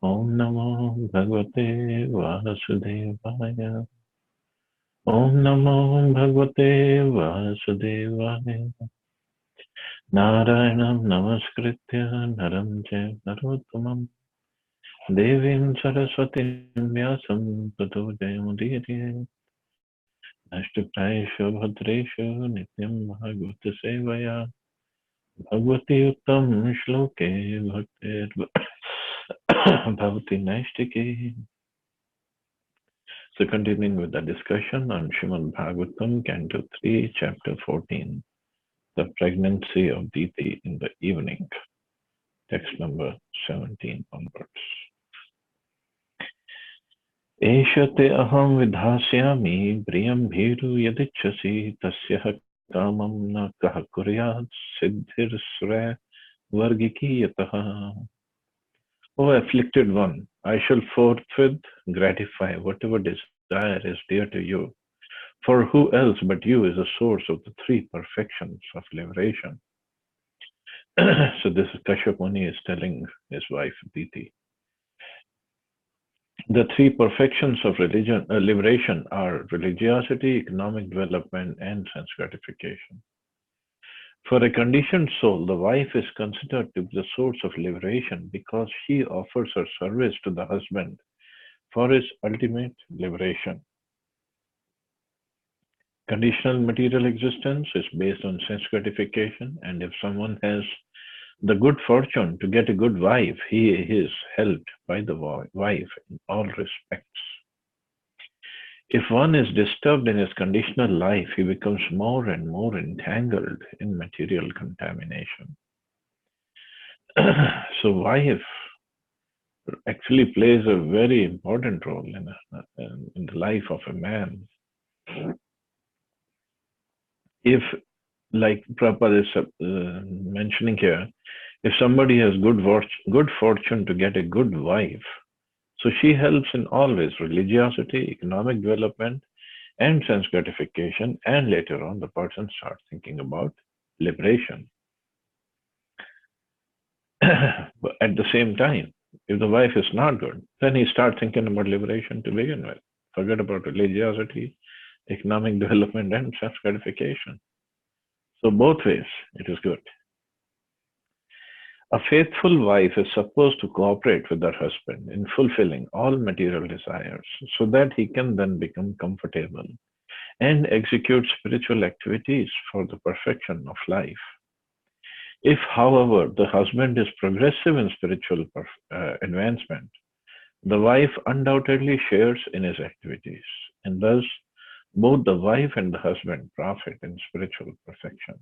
Om Namo Bhagavate Vasudevaya. Om Namo Bhagavate Vasudevaya. Narayanam Namaskritya Naram Jaiva Narottamam Devim Saraswatim Vyasam Tato Jayamudiriya Nashtupraishu Bhadreshu Nityam Bhagavata Sevaya Bhagavati Uttam Shloke Bhaktir Bhavati Naistiki. So continuing with the discussion on Srimad Bhagavatam, Canto 3, Chapter 14, the pregnancy of Diti in the evening, text number 17 onwards. Esha te aham vidhasyami priyam bhiru yadichasi tasyah kamam na kah kuryat siddhir sre vargikiyataha. O afflicted one, I shall forthwith gratify whatever desire is dear to you. For who else but you is the source of the three perfections of liberation? So this is Kashyap Muni is telling his wife Diti. The three perfections of liberation are religiosity, economic development, and sense gratification. For a conditioned soul, the wife is considered to be the source of liberation because she offers her service to the husband for his ultimate liberation. Conditional material existence is based on sense gratification, and if someone has the good fortune to get a good wife, he is helped by the wife in all respects. If one is disturbed in his conditional life, he becomes more and more entangled in material contamination. So, wife actually plays a very important role in the life of a man. If, like Prabhupada is mentioning here, if somebody has good fortune to get a good wife, so she helps in all ways religiosity, economic development, and sense gratification, and later on the person starts thinking about liberation. But at the same time, if the wife is not good, then he starts thinking about liberation to begin with. Forget about religiosity, economic development, and self gratification. So, both ways, it is good. A faithful wife is supposed to cooperate with her husband in fulfilling all material desires so that he can then become comfortable and execute spiritual activities for the perfection of life. If, however, the husband is progressive in spiritual advancement, the wife undoubtedly shares in his activities, and thus both the wife and the husband profit in spiritual perfection.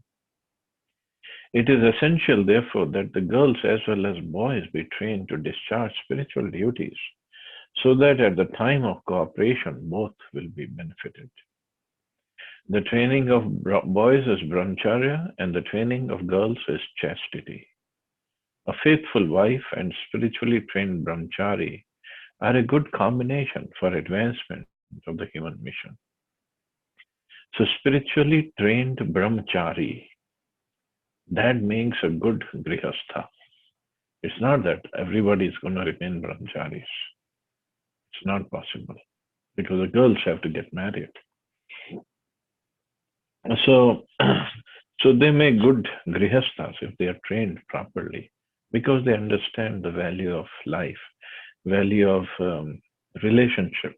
It is essential, therefore, that the girls as well as boys be trained to discharge spiritual duties so that at the time of cooperation both will be benefited. The training of boys is brahmacharya and the training of girls is chastity. A faithful wife and spiritually trained brahmachari are a good combination for advancement of the human mission. So spiritually trained brahmachari, that makes a good grihastha. It's not that everybody is going to remain brahmacharis. It's not possible because the girls have to get married. So, so they make good grihasthas if they are trained properly because they understand the value of life, value of relationship.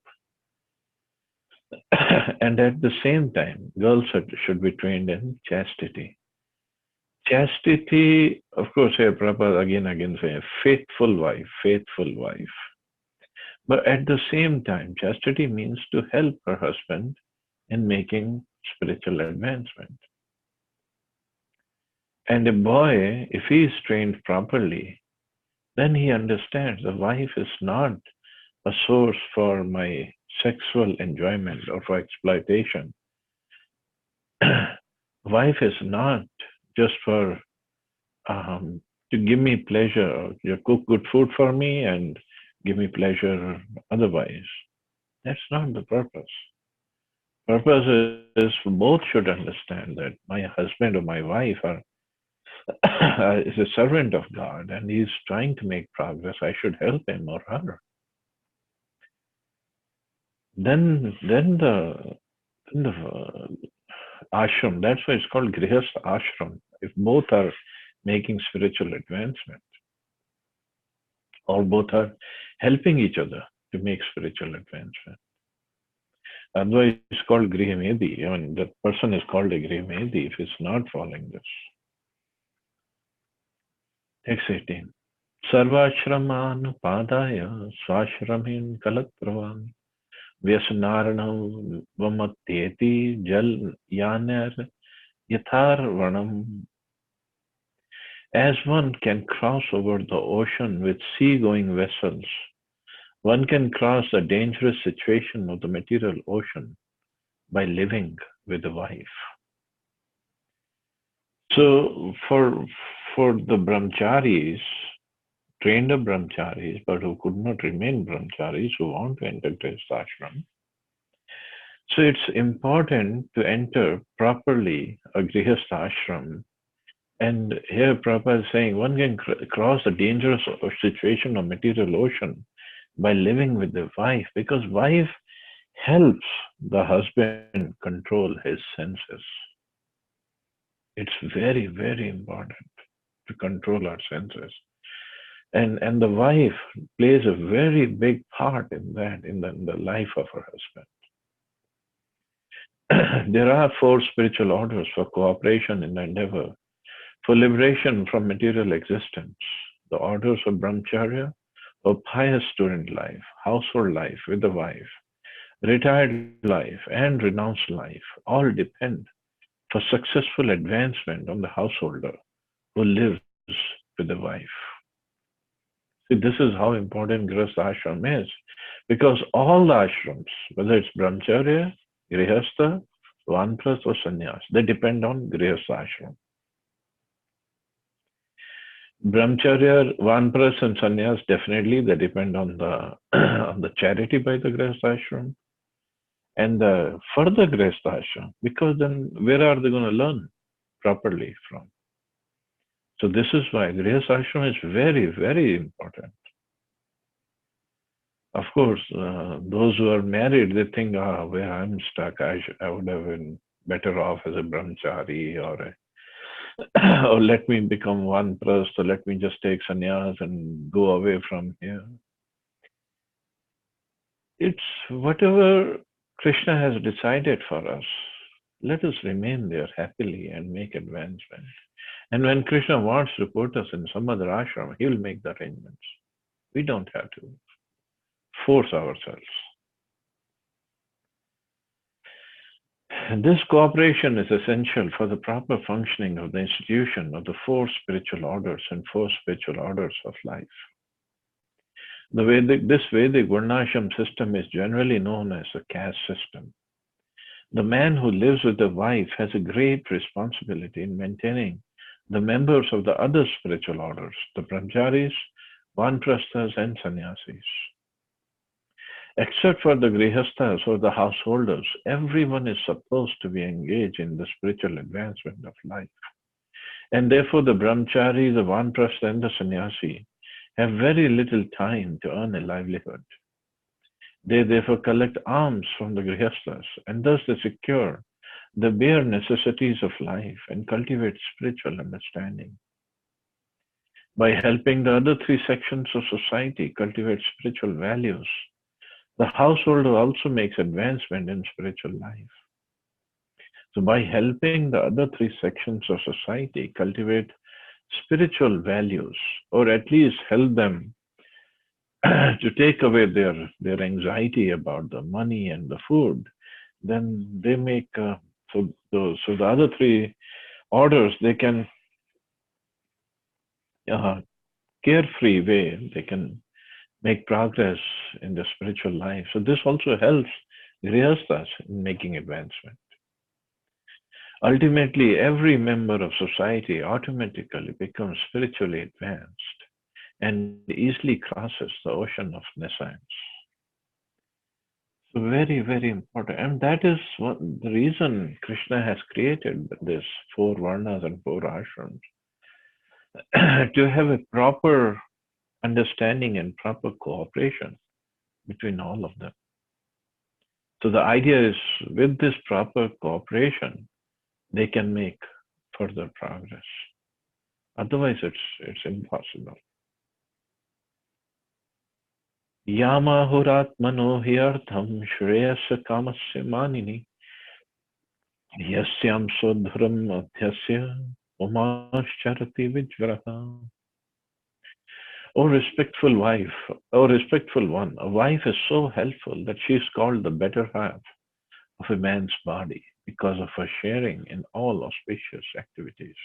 And at the same time, girls should be trained in chastity. Chastity, of course, here Prabhupada again say faithful wife, faithful wife. But at the same time, chastity means to help her husband in making spiritual advancement. And a boy, if he is trained properly, then he understands the wife is not a source for my sexual enjoyment or for exploitation. Wife is not just for to give me pleasure. You cook good food for me and give me pleasure otherwise. That's not the purpose. Purpose is both should understand that my husband or my wife are is a servant of God and he's trying to make progress, I should help him or her. Then the ashram, that's why it's called grihastha ashram. If both are making spiritual advancement, or both are helping each other to make spiritual advancement. Otherwise, it's called grihimedi. I mean, that person is called a grihimedi if he's not following this. Text 18. Sarvashramanpadaya swashramin kalatpravam vyasanaranam vamatyeti jal yaner yatharvanam. As one can cross over the ocean with sea-going vessels, one can cross the dangerous situation of the material ocean by living with a wife. So for the brahmacharis, trained up brahmacharis, but who could not remain brahmacharis, who want to enter Grihastha ashram, so it's important to enter properly a Grihastha ashram. And here Prabhupada is saying one can cross the dangerous situation of material ocean by living with the wife, because wife helps the husband control his senses. It's very, very important to control our senses. And the wife plays a very big part in that, in the life of her husband. There are 4 spiritual orders for cooperation in the endeavor for liberation from material existence. The orders of brahmacharya, or pious student life, household life with the wife, retired life, and renounced life all depend for successful advancement on the householder who lives with the wife. See, this is how important Grihastha ashram is, because all the ashrams, whether it's brahmacharya, grihastha, vanprastha or sannyas, they depend on Grihastha ashram. Brahmacharya, vanprastha and sannyas, definitely they depend on the on the charity by the Grihastha ashram and the further Grihastha ashram, because then where are they going to learn properly from? So this is why Grihastha ashram is very, very important. Of course, those who are married, they think, where I'm stuck, I would have been better off as a brahmachari, or let me become vanprastha, or let me just take sannyas and go away from here. It's whatever Krishna has decided for us. Let us remain there happily and make advancement. And when Krishna wants to put us in some other ashram, he will make the arrangements. We don't have to force ourselves. This cooperation is essential for the proper functioning of the institution of the 4 spiritual orders and 4 spiritual orders of life. This Vedic Varnashram system is generally known as a caste system. The man who lives with the wife has a great responsibility in maintaining the members of the other spiritual orders, the brahmacharis, vanprasthas, and sannyasis. Except for the grihasthas or the householders, everyone is supposed to be engaged in the spiritual advancement of life. And therefore, the brahmachari, the vanprastha, and the sannyasi have very little time to earn a livelihood. They therefore collect alms from the grihasthas, and thus they secure the bare necessities of life and cultivate spiritual understanding. By helping the other 3 sections of society cultivate spiritual values, the householder also makes advancement in spiritual life. So by helping the other 3 sections of society cultivate spiritual values, or at least help them to take away their anxiety about the money and the food, then they make so the other 3 orders, they can carefree way, they can make progress in the spiritual life. So this also helps grihasthas in making advancement. Ultimately, every member of society automatically becomes spiritually advanced and easily crosses the ocean of nescience. So very, very important. And that is the reason Krishna has created this 4 varnas and 4 ashrams. to have a proper understanding and proper cooperation between all of them. So the idea is with this proper cooperation, they can make further progress. Otherwise, it's impossible. Yamahuratmano hyartham shreyasya kamasya manini yasyam sodharam adhyasya umascharati vijvaraha. O respectful wife, O respectful one, a wife is so helpful that she is called the better half of a man's body because of her sharing in all auspicious activities.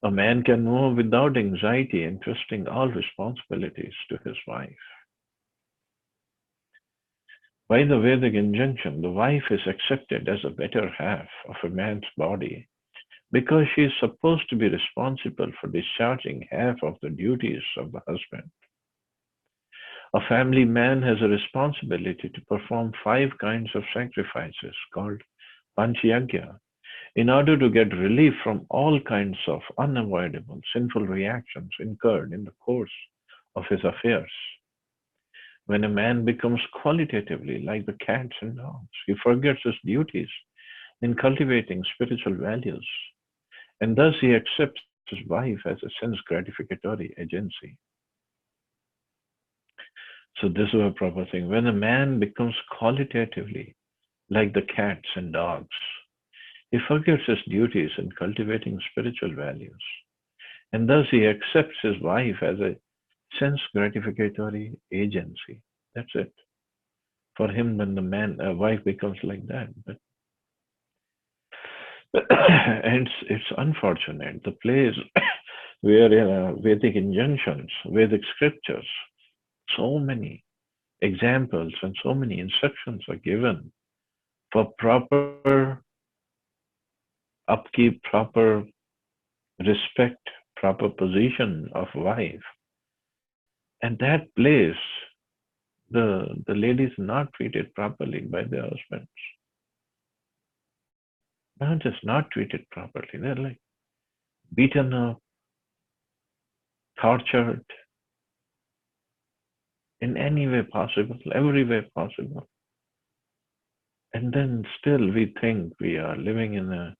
A man can move without anxiety, entrusting all responsibilities to his wife. By the Vedic injunction, the wife is accepted as a better half of a man's body because she is supposed to be responsible for discharging half of the duties of the husband. A family man has a responsibility to perform 5 kinds of sacrifices called Panchayagya in order to get relief from all kinds of unavoidable sinful reactions incurred in the course of his affairs. When a man becomes qualitatively like the cats and dogs, he forgets his duties in cultivating spiritual values, and thus he accepts his wife as a sense gratificatory agency. So this is a proper thing. When a man becomes qualitatively like the cats and dogs, he forgets his duties in cultivating spiritual values, and thus he accepts his wife as a sense gratificatory agency. That's it. For him, when the man, wife becomes like that, but and it's unfortunate. The place where Vedic injunctions, Vedic scriptures, so many examples and so many instructions are given for proper upkeep, proper respect, proper position of wife. And that place, the ladies are not treated properly by their husbands. Not just not treated properly. They're like beaten up, tortured in any way possible, every way possible. And then still we think we are living in a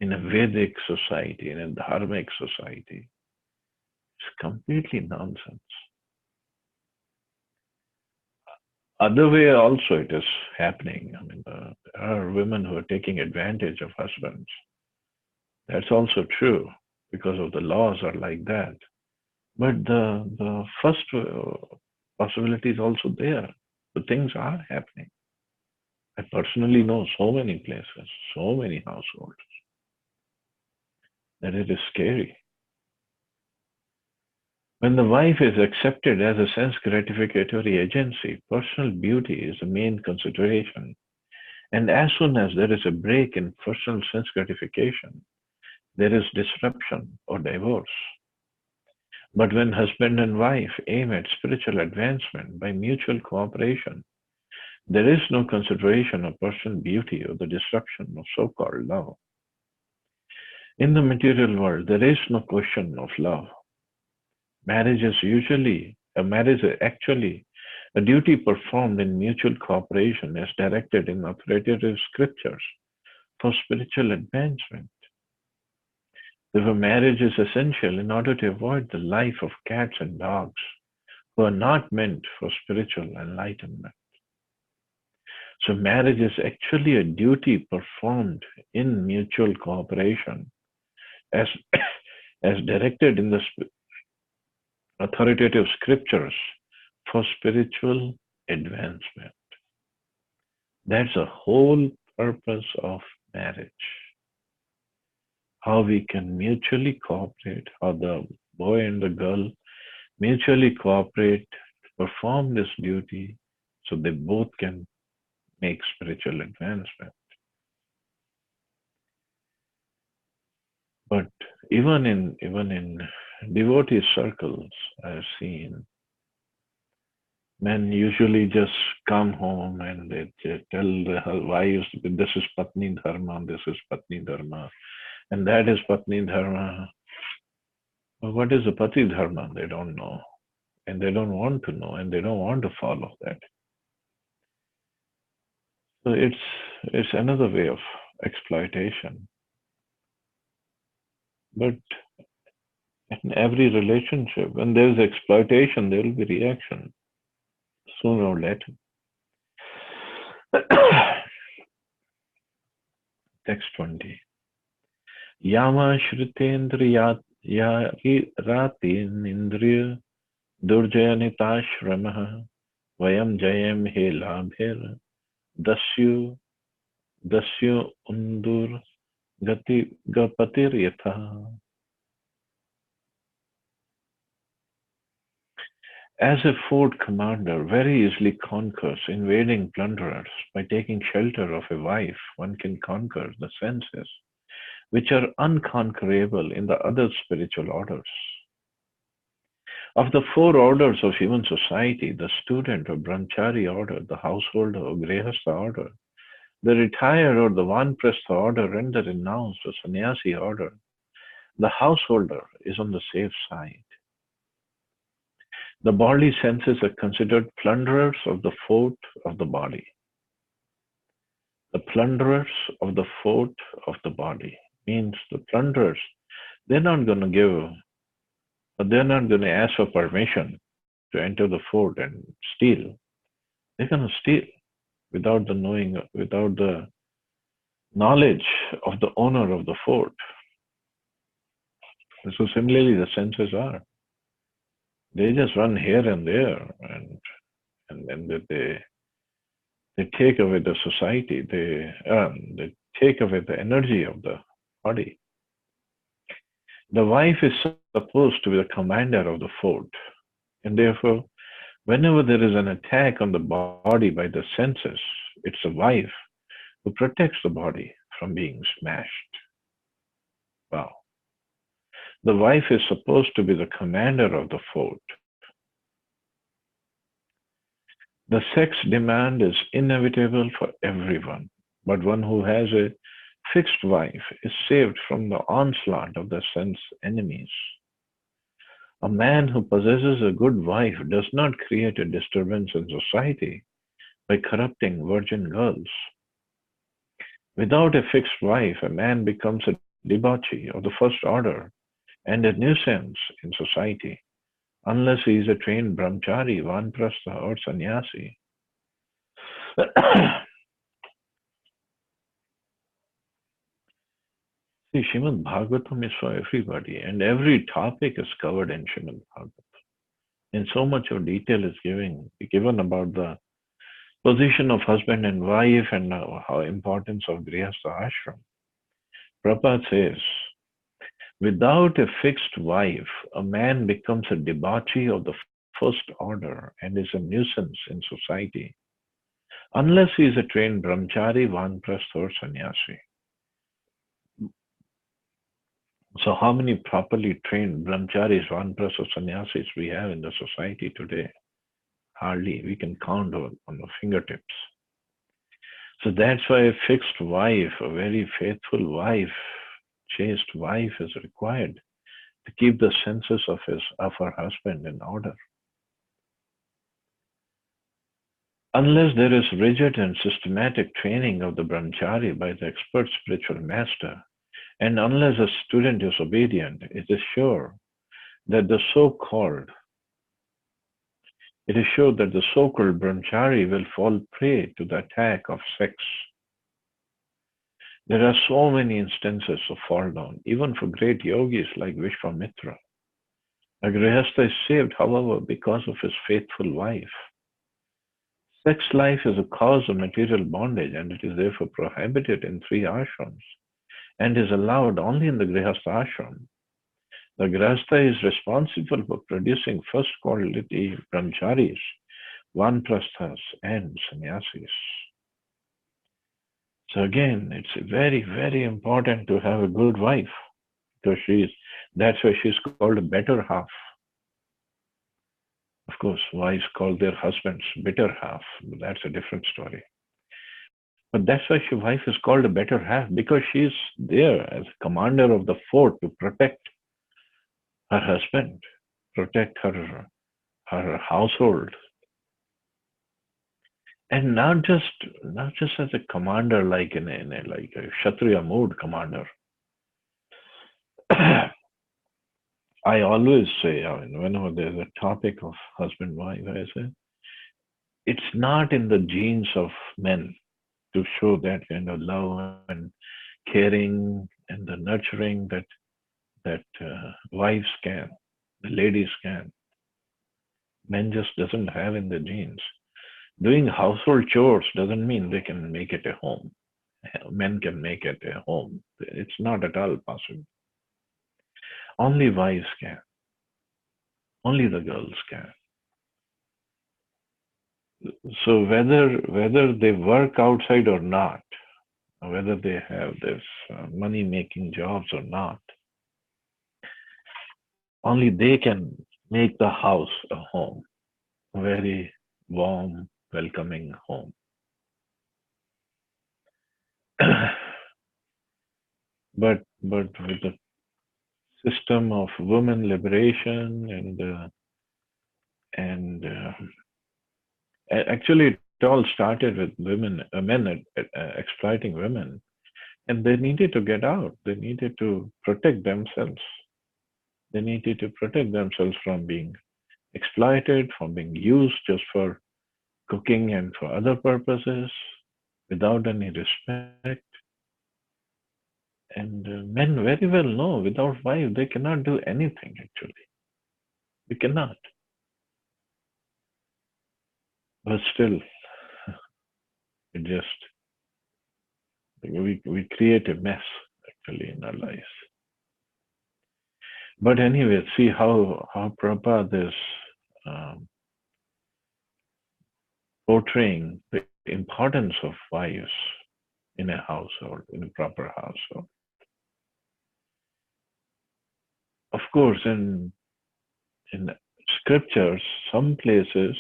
Vedic society, in a dharmic society. It's completely nonsense. Other way also it is happening. I mean, there are women who are taking advantage of husbands. That's also true because of the laws are like that. But the first possibility is also there. The things are happening. I personally know so many places, so many households that it is scary. When the wife is accepted as a sense gratificatory agency, personal beauty is the main consideration. And as soon as there is a break in personal sense gratification, there is disruption or divorce. But when husband and wife aim at spiritual advancement by mutual cooperation, there is no consideration of personal beauty or the disruption of so called love. In the material world, there is no question of love. Marriage is actually a duty performed in mutual cooperation as directed in authoritative scriptures for spiritual advancement. Therefore, marriage is essential in order to avoid the life of cats and dogs who are not meant for spiritual enlightenment. So, marriage is actually a duty performed in mutual cooperation as, as directed in the authoritative scriptures for spiritual advancement. That's the whole purpose of marriage. How we can mutually cooperate, how the boy and the girl mutually cooperate to perform this duty so they both can make spiritual advancement. But even in devotee circles, I've seen men usually just come home and they tell the wives, this is Patni Dharma, this is Patni Dharma, and that is Patni Dharma. What is the Pati Dharma? They don't know. And they don't want to know, and they don't want to follow that. So it's another way of exploitation. But in every relationship, when there is exploitation, there will be reaction sooner or later. Text 20. Yama Shritendriyat Ratin Indriya Durjayanitashramah Vayam Jayam He Labhir Dasyu Dasyu Undur Gati Gapatir Yatha. As a fort commander very easily conquers invading plunderers by taking shelter of a wife, one can conquer the senses, which are unconquerable in the other spiritual orders. Of the four orders of human society, the student or brahmachari order, the householder or grihastha order, the retired or the vanprastha order, and the renounced or sannyasi order, the householder is on the safe side. The bodily senses are considered plunderers of the fort of the body. The plunderers of the fort of the body means the plunderers, they're not going to they're not going to ask for permission to enter the fort and steal. They're going to steal without without the knowledge of the owner of the fort. So similarly, the senses are. They just run here and there, and then they take away the society. They take away the energy of the body. The wife is supposed to be the commander of the fort, and therefore, whenever there is an attack on the body by the senses, it's the wife who protects the body from being smashed. Wow. The wife is supposed to be the commander of the fort. The sex demand is inevitable for everyone, but one who has a fixed wife is saved from the onslaught of the sense enemies. A man who possesses a good wife does not create a disturbance in society by corrupting virgin girls. Without a fixed wife, a man becomes a debauchee of the first order and a nuisance in society, unless he is a trained brahmachari, vanprastha, or sannyasi. See, Srimad Bhagavatam is for everybody, and every topic is covered in Srimad Bhagavatam. And so much of detail is given about the position of husband and wife and how importance of Grihastha ashram. Prabhupada says, without a fixed wife, a man becomes a debauchee of the first order and is a nuisance in society, unless he is a trained brahmachari, vanprastha, or sannyasi. So how many properly trained brahmacharis, vanprastha, sannyasis we have in the society today? Hardly. We can count on the fingertips. So that's why a fixed wife, a very faithful wife, chaste wife is required to keep the senses of her husband in order. Unless there is rigid and systematic training of the brahmachari by the expert spiritual master, and unless a student is obedient, it is sure that the so-called brahmachari will fall prey to the attack of sex. There are so many instances of fall down, even for great yogis like Vishwamitra. A grihastha is saved, however, because of his faithful wife. Sex life is a cause of material bondage, and it is therefore prohibited in 3 ashrams and is allowed only in the grihastha ashram. The grihastha is responsible for producing first quality brahmacharis, vanprasthas, and sannyasis. So again, it's very, very important to have a good wife, because that's why she's called a better half. Of course, wives call their husbands better half, but that's a different story. But that's why your wife is called a better half, because she's there as commander of the fort to protect her husband, protect her household, and not just as a commander, like in a like a Kshatriya mode commander. I always say, I mean, whenever there's a topic of husband wife, I say it's not in the genes of men to show that kind of love and caring and the nurturing that wives can, the ladies can. Men just doesn't have in the genes. Doing household chores doesn't mean they can make it a home. Men can make it a home. It's not at all possible. Only wives can. Only the girls can. So whether they work outside or not, whether they have this money making jobs or not, only they can make the house a home, a very warm, welcoming home. but with the system of women liberation and actually it all started with men exploiting women, and they needed to get out. They needed to protect themselves. They needed to protect themselves from being exploited, from being used just for cooking and for other purposes without any respect. And men very well know without wife they cannot do anything actually. They cannot. But still, it just we create a mess actually in our lives. But anyway, see how Prabhupada is um, portraying the importance of wives in a household, in a proper household. Of course, in scriptures, some places,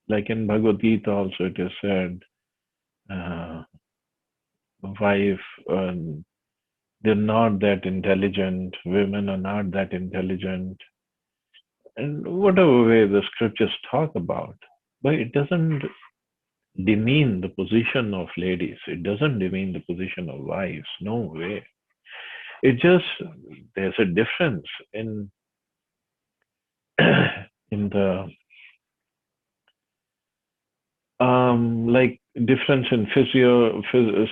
like in Bhagavad Gita, also it is said, uh, wife, they're not that intelligent, women are not that intelligent, and whatever way the scriptures talk about. But it doesn't demean the position of ladies. It doesn't demean the position of wives. No way. It just there's a difference in in the like difference in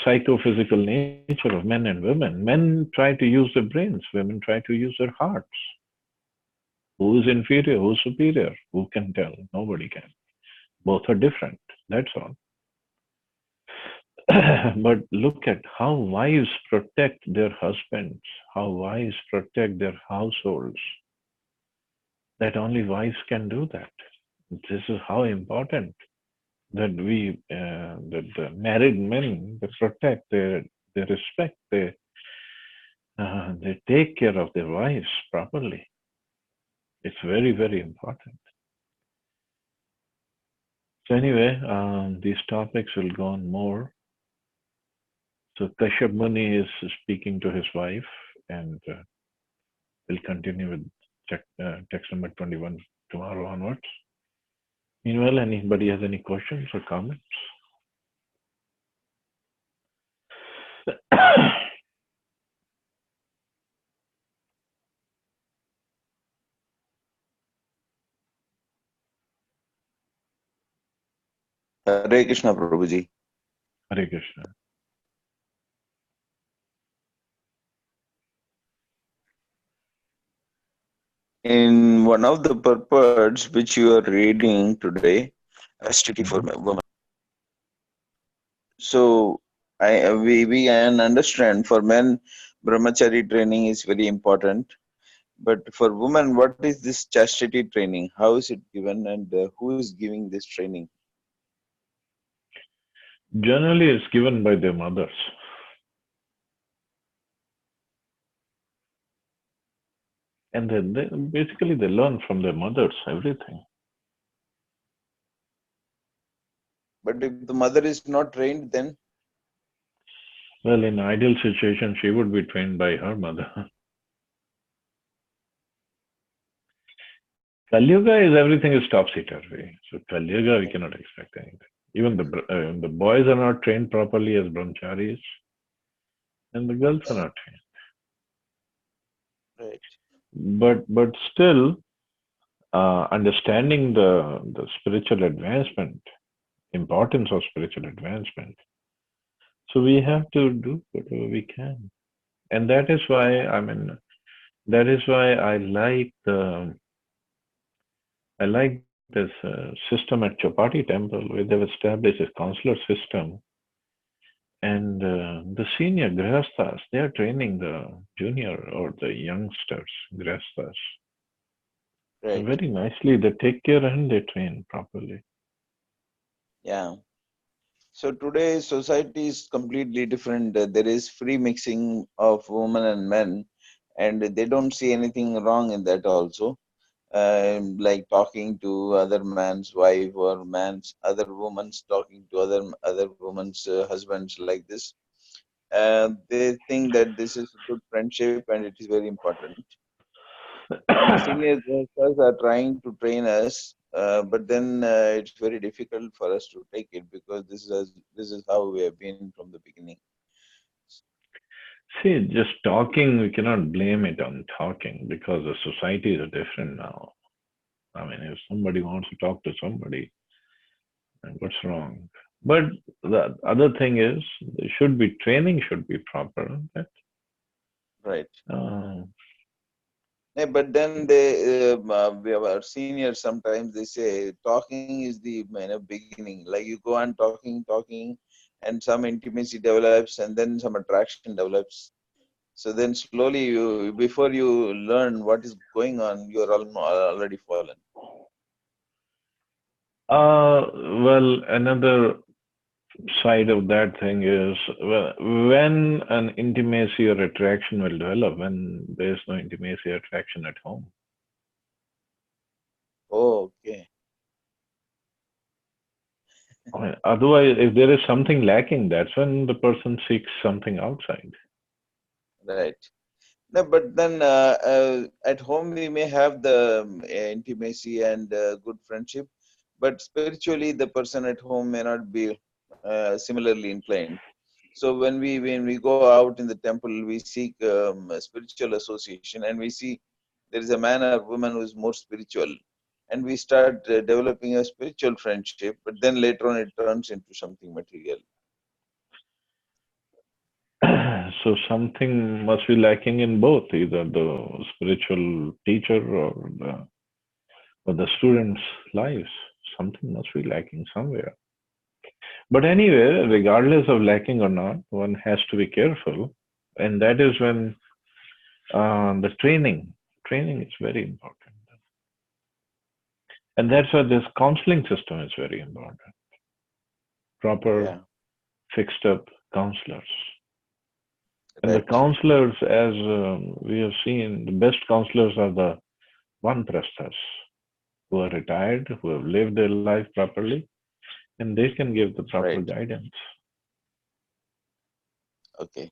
psychophysical nature of men and women. Men try to use their brains. Women try to use their hearts. Who is inferior? Who's superior? Who can tell? Nobody can. Both are different. That's all. But look at how wives protect their husbands, how wives protect their households. That only wives can do that. This is how important that that the married men they protect, they respect, they take care of their wives properly. It's very very important. So anyway, these topics will go on more. So Kashyap Muni is speaking to his wife, and we'll continue with text number 21 tomorrow onwards. Meanwhile, anybody has any questions or comments? Hare Krishna, Prabhuji. Hare Krishna. In one of the purports which you are reading today, chastity for women. So we can understand for men, brahmachari training is very important. But for women, what is this chastity training? How is it given, and who is giving this training? Generally, it's given by their mothers. And they basically they learn from their mothers everything. But if the mother is not trained, then? Well, in ideal situation, she would be trained by her mother. Kali Yuga is everything is topsy-turvy. So Kali Yuga, we cannot expect anything. Even the boys are not trained properly as brahmacharis, and the girls are not trained. Right. But still, understanding the spiritual advancement, importance of spiritual advancement. So we have to do whatever we can, and that is why that is why I like this system at Chopati Temple where they've established a counselor system, and the senior grihasthas they are training the junior or the youngsters grihasthas Right. very nicely. They take care and they train properly. Yeah. So today society is completely different. There is free mixing of women and men, and they don't see anything wrong in that also. Like talking to other man's wife or man's other woman's talking to other woman's husbands like this. They think that this is good friendship and it is very important. And the senior gangsters are trying to train us, but then it's very difficult for us to take it because this is how we have been from the beginning. See, just talking, we cannot blame it on talking because the society is different now. I mean, if somebody wants to talk to somebody, what's wrong? But the other thing is, there should be training should be proper. Right. Uh, Yeah, but then we have our seniors sometimes they say talking is the beginning. Like you go on talking, and some intimacy develops, and then some attraction develops. So then slowly, before you learn what is going on, you're already fallen. well, another side of that thing is when an intimacy or attraction will develop when there's no intimacy or attraction at home. Oh, okay, I mean, otherwise, if there is something lacking, that's when the person seeks something outside. right. No, but then at home we may have the intimacy and good friendship, but spiritually the person at home may not be similarly inclined. So when we go out in the temple, we seek a spiritual association, and we see there is a man or woman who is more spiritual, and we start developing a spiritual friendship. But then later on, it turns into something material. So something must be lacking in both, either the spiritual teacher or the students' lives. Something must be lacking somewhere. But anyway, regardless of lacking or not, one has to be careful, and that is when the training is very important, and that's why this counseling system is very important. Proper, Yeah, fixed up counselors, and the right, counselors, as we have seen, the best counselors are the Vanprasthas who are retired, who have lived their life properly, and they can give the proper right. guidance. Okay.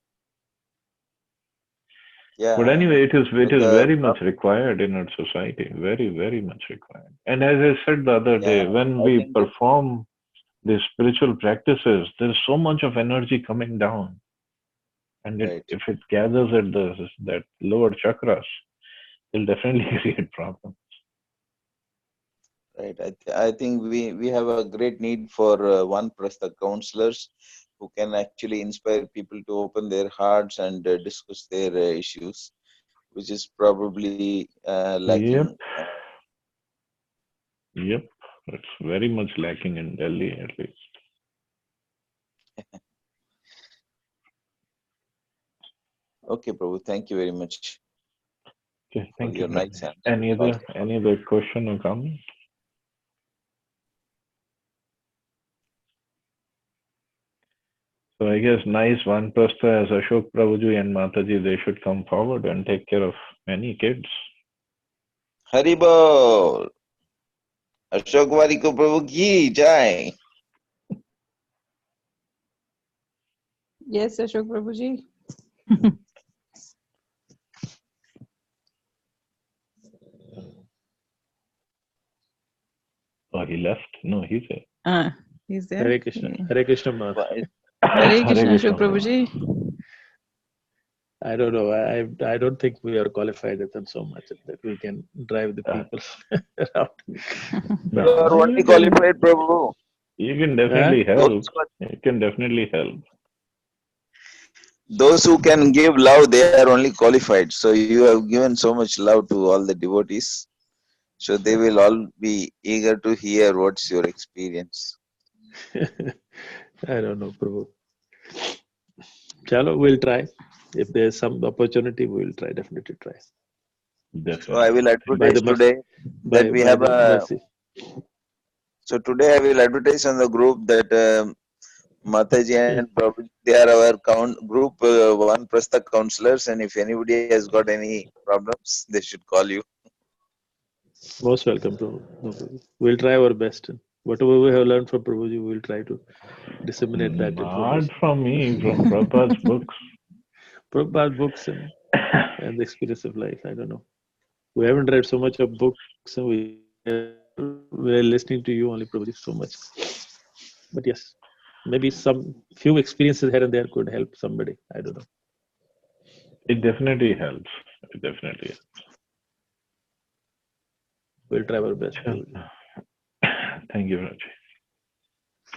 But Yeah, anyway, it with is the very much required in our society, very much required. And as I said the other yeah, day, when I we think that perform these spiritual practices, there's so much of energy coming down, and right, if it gathers at the that lower chakras, it'll definitely create problems. right. I think we have a great need for one plus the counselors who can actually inspire people to open their hearts and discuss their issues, which is probably lacking. Yep, yep. It's very much lacking in Delhi, at least. Okay, Prabhu, thank you very much Okay, for thank your you very nice much. answer. Any other question or comment? So I guess nice Vanprastha as Ashok Prabhuji and Mataji, they should come forward and take care of many kids. Haribol, Ashok Wariko Prabhu ki jai. Yes, Ashok Prabhuji. Oh, he left? No, he's here. He's there. Hare Krishna. Yeah. Hare Krishna, Maharaj. Why- Hare Krishna, Krishna, Shri Prabhuji. I don't know. I don't think we are qualified at them so much that we can drive the people around. You are No, only qualified, Prabhu. you can definitely help. Those, You can definitely help. those who can give love, they are only qualified. So you have given so much love to all the devotees. So they will all be eager to hear what's your experience. I don't know, Prabhu. Chalo, we'll try. If there's some opportunity, we will try. Definitely try. Definitely. So I will By advertise the mercy, today that we by have the a. mercy. So today I will advertise on the group that Mataji and Prabhu, they are our group one Prastha counselors, and if anybody has got any problems, they should call you. Most welcome, Prabhu. No problem. We'll try our best. Whatever we have learned from Prabhuji, we will try to disseminate that Not information. from me, from Prabhupada's books. Prabhupada books and the experience of life. I don't know. We haven't read so much of books, and we're listening to you only, Prabhuji, so much. But yes, maybe some few experiences here and there could help somebody. I don't know. It definitely helps. It definitely helps. We'll try our best. Prabhuji. Thank you, Raji.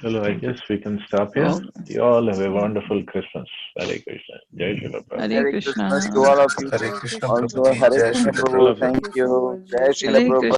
Hello, I Thank you. guess we can stop here. Oh, You all have a wonderful Christmas. Hare Krishna. Jai Shri Prabhupada. Hare Hare Krishna. Krishna to all of you. Hare Krishna Also, Prabhuji. Hare Jai Krishna Shri All Prabhu. of you. Thank you. Jai Shri Hare Prabhupada.